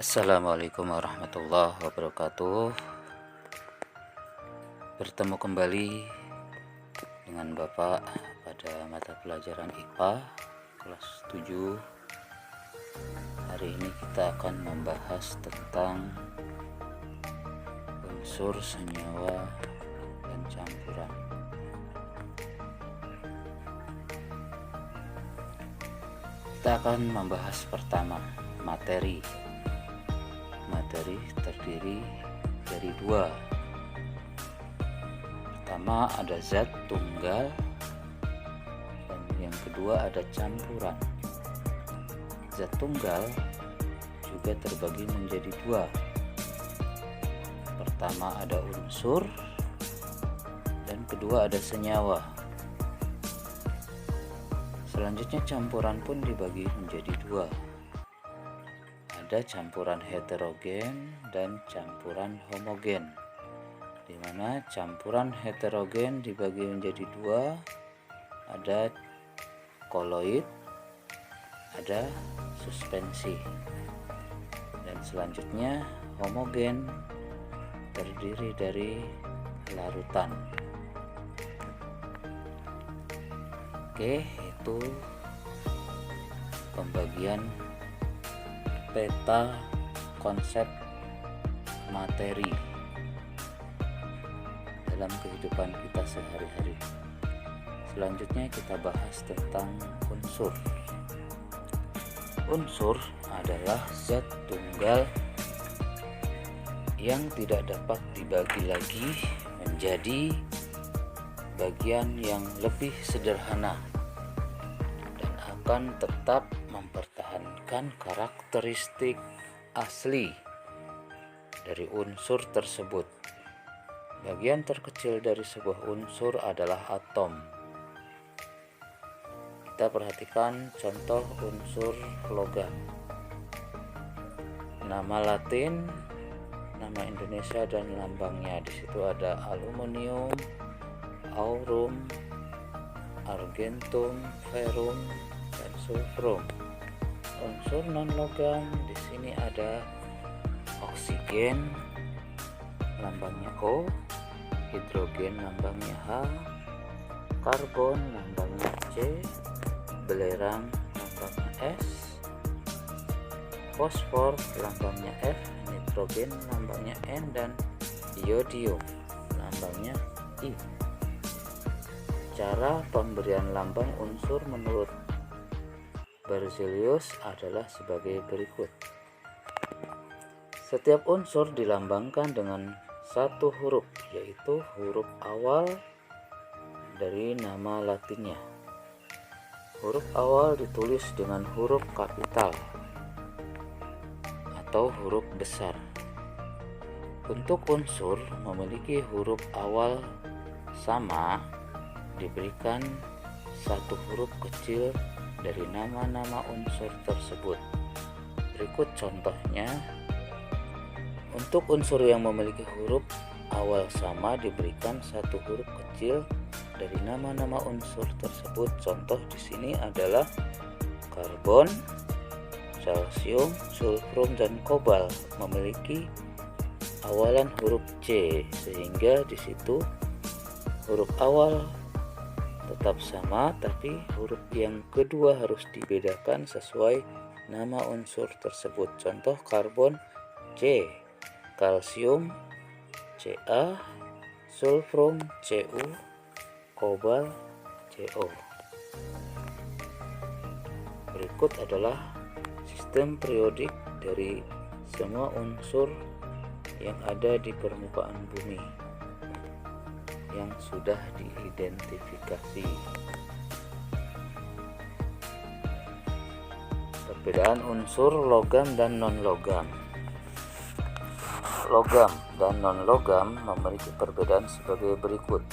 Assalamualaikum warahmatullahi wabarakatuh. Bertemu kembali dengan Bapak pada mata pelajaran IPA kelas 7. Hari ini kita akan membahas tentang unsur, senyawa, dan campuran. Kita akan membahas pertama, materi. Materi terdiri dari dua. Pertama ada zat tunggal, dan yang kedua ada campuran. Zat tunggal juga terbagi menjadi dua. Pertama ada unsur, dan kedua ada senyawa. Selanjutnya campuran pun dibagi menjadi dua. Ada campuran heterogen dan campuran homogen, di mana campuran heterogen dibagi menjadi dua, ada koloid, ada suspensi, dan selanjutnya homogen terdiri dari larutan. Oke, itu pembagian peta konsep materi dalam kehidupan kita sehari-hari. Selanjutnya kita bahas tentang unsur. Unsur adalah zat tunggal yang tidak dapat dibagi lagi menjadi bagian yang lebih sederhana dan akan tetap mempertahankan karakteristik asli dari unsur tersebut. Bagian terkecil dari sebuah unsur adalah atom. Kita perhatikan contoh unsur logam. Nama Latin, nama Indonesia, dan lambangnya. Di situ ada aluminium, aurum, argentum, ferrum, dan sulfur. Unsur non logam di sini ada oksigen, lambangnya O, hidrogen lambangnya H, karbon lambangnya C, belerang lambangnya S, fosfor lambangnya F, nitrogen lambangnya N, dan iodium lambangnya I. Cara pemberian lambang unsur menurut Berzelius adalah sebagai berikut. Setiap unsur dilambangkan dengan satu huruf, yaitu huruf awal dari nama Latinnya. Huruf awal ditulis dengan huruf kapital atau huruf besar. Untuk unsur memiliki huruf awal sama, diberikan satu huruf kecil dari nama-nama unsur tersebut. Berikut contohnya. Untuk unsur yang memiliki huruf awal sama diberikan satu huruf kecil dari nama-nama unsur tersebut. Contoh di sini adalah karbon, kalsium, sulfur, dan kobalt memiliki awalan huruf C, sehingga di situ huruf awal tetap sama, tapi huruf yang kedua harus dibedakan sesuai nama unsur tersebut. Contoh karbon C, kalsium Ca, sulfur Cu, kobalt Co. Berikut adalah sistem periodik dari semua unsur yang ada di permukaan bumi yang sudah diidentifikasi. Perbedaan unsur logam dan non-logam. Logam dan non-logam memiliki perbedaan sebagai berikut.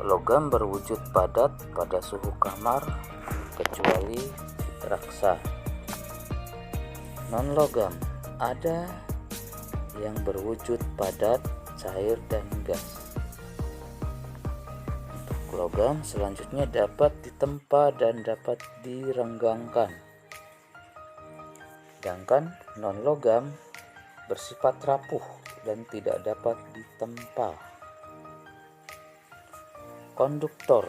Logam berwujud padat pada suhu kamar kecuali raksa. Non-logam ada yang berwujud padat, cair, dan gas. Logam selanjutnya dapat ditempa dan dapat direnggangkan. sedangkan non-logam bersifat rapuh dan tidak dapat ditempa. Konduktor,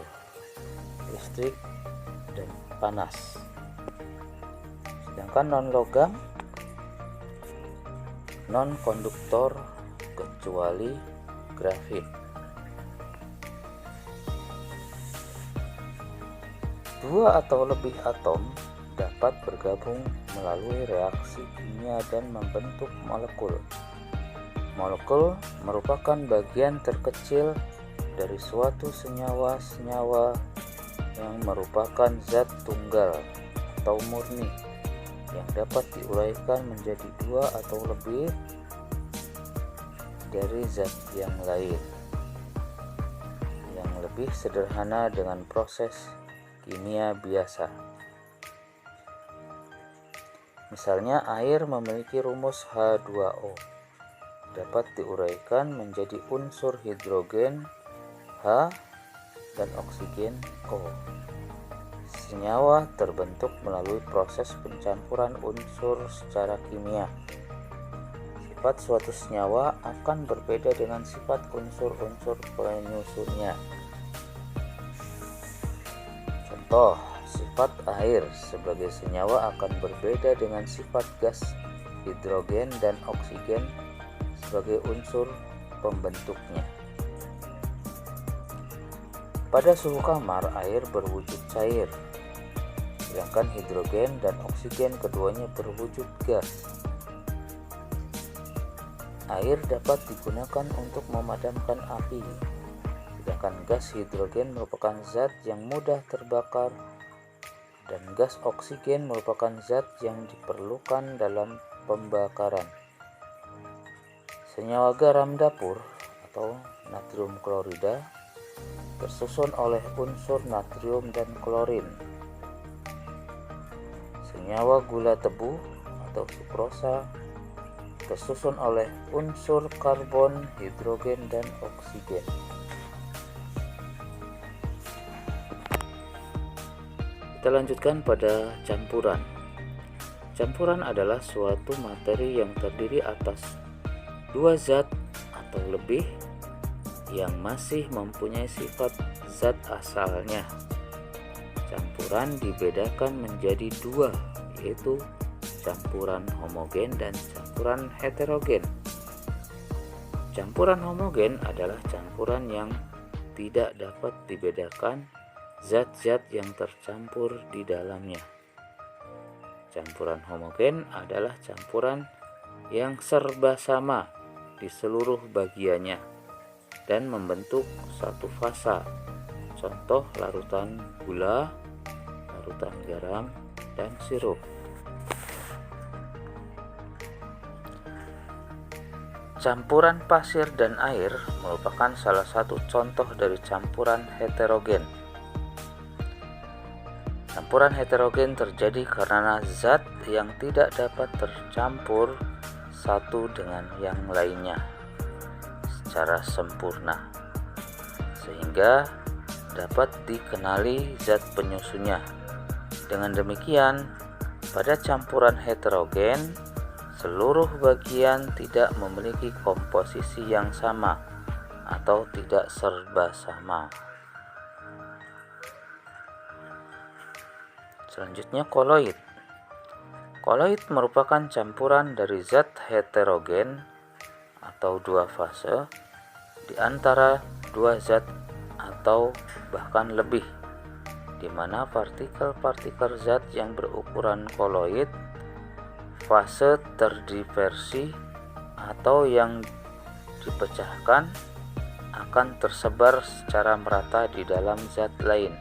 listrik, dan panas. Sedangkan non-logam non-konduktor kecuali grafit. Dua atau lebih atom dapat bergabung melalui reaksi kimia dan membentuk molekul. Molekul merupakan bagian terkecil dari suatu senyawa-senyawa yang merupakan zat tunggal atau murni yang dapat diuraikan menjadi dua atau lebih dari zat yang lain, yang lebih sederhana dengan proses kimia biasa. Misalnya air memiliki rumus H2O, dapat diuraikan menjadi unsur hidrogen H dan oksigen O. Senyawa terbentuk melalui proses pencampuran unsur secara kimia. Sifat suatu senyawa akan berbeda dengan sifat unsur-unsur penyusunnya. Contoh, sifat air sebagai senyawa akan berbeda dengan sifat gas hidrogen dan oksigen sebagai unsur pembentuknya. Pada suhu kamar, air berwujud cair, sedangkan hidrogen dan oksigen keduanya berwujud gas. Air dapat digunakan untuk memadamkan api, sedangkan gas hidrogen merupakan zat yang mudah terbakar dan gas oksigen merupakan zat yang diperlukan dalam pembakaran. Senyawa garam dapur atau natrium klorida tersusun oleh unsur natrium dan klorin. Senyawa gula tebu atau sukrosa tersusun oleh unsur karbon, hidrogen, dan oksigen. Kita lanjutkan pada campuran. Campuran adalah suatu materi yang terdiri atas dua zat atau lebih yang masih mempunyai sifat zat asalnya. Campuran dibedakan menjadi dua, yaitu campuran homogen dan campuran heterogen. Campuran homogen adalah campuran yang tidak dapat dibedakan zat-zat yang tercampur di dalamnya. Campuran homogen adalah campuran yang serba sama di seluruh bagiannya dan membentuk satu fasa. Contoh larutan gula, larutan garam, dan sirup. Campuran pasir dan air merupakan salah satu contoh dari campuran heterogen. Campuran heterogen terjadi karena zat yang tidak dapat tercampur satu dengan yang lainnya secara sempurna, sehingga dapat dikenali zat penyusunnya. Dengan demikian, pada campuran heterogen, seluruh bagian tidak memiliki komposisi yang sama atau tidak serba sama. Selanjutnya koloid. Koloid merupakan campuran dari zat heterogen atau dua fase di antara dua zat atau bahkan lebih, di mana partikel-partikel zat yang berukuran koloid fase terdiversi atau yang dipecahkan akan tersebar secara merata di dalam zat lain.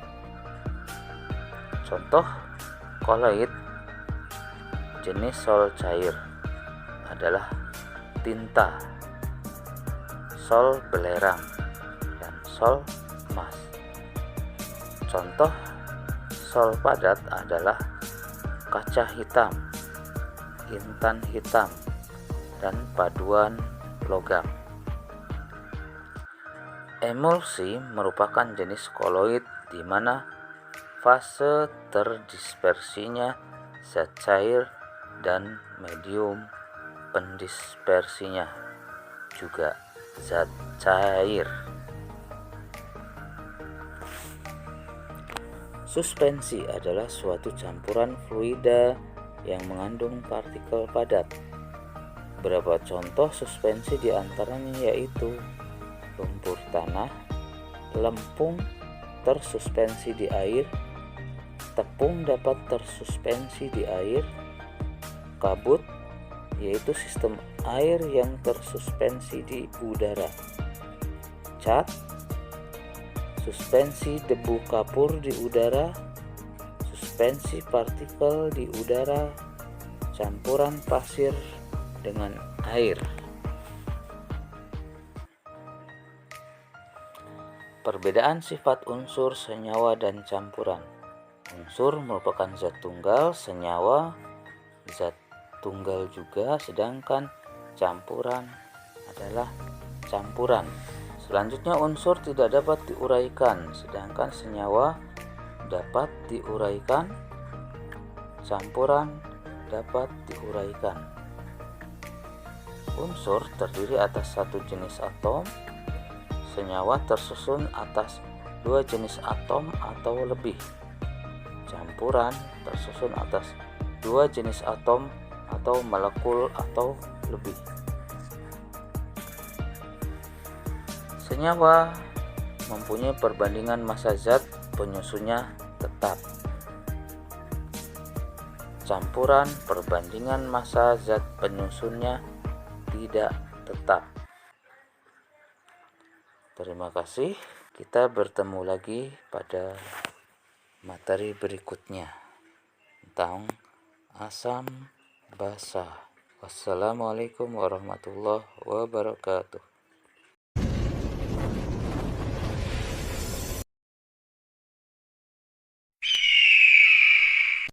Contoh koloid jenis sol cair adalah tinta, sol belerang, dan sol emas. Contoh sol padat adalah kaca hitam, intan hitam, dan paduan logam. Emulsi merupakan jenis koloid di mana fase terdispersinya zat cair dan medium pendispersinya, juga zat cair. Suspensi adalah suatu campuran fluida yang mengandung partikel padat. Beberapa contoh suspensi diantaranya yaitu lumpur tanah, lempung tersuspensi di air, tepung dapat tersuspensi di air, kabut yaitu sistem air yang tersuspensi di udara, cat, suspensi debu kapur di udara, suspensi partikel di udara, campuran pasir dengan air. Perbedaan sifat unsur, senyawa, dan campuran. Unsur merupakan zat tunggal, senyawa zat tunggal juga, sedangkan campuran adalah campuran. Selanjutnya, unsur tidak dapat diuraikan, sedangkan senyawa dapat diuraikan, campuran dapat diuraikan. Unsur terdiri atas satu jenis atom, senyawa tersusun atas dua jenis atom atau lebih. Campuran tersusun atas dua jenis atom atau molekul atau lebih. Senyawa mempunyai perbandingan massa zat penyusunnya tetap. Campuran perbandingan massa zat penyusunnya tidak tetap. Terima kasih. Kita bertemu lagi pada materi berikutnya tentang asam basa. Wassalamualaikum warahmatullahi wabarakatuh.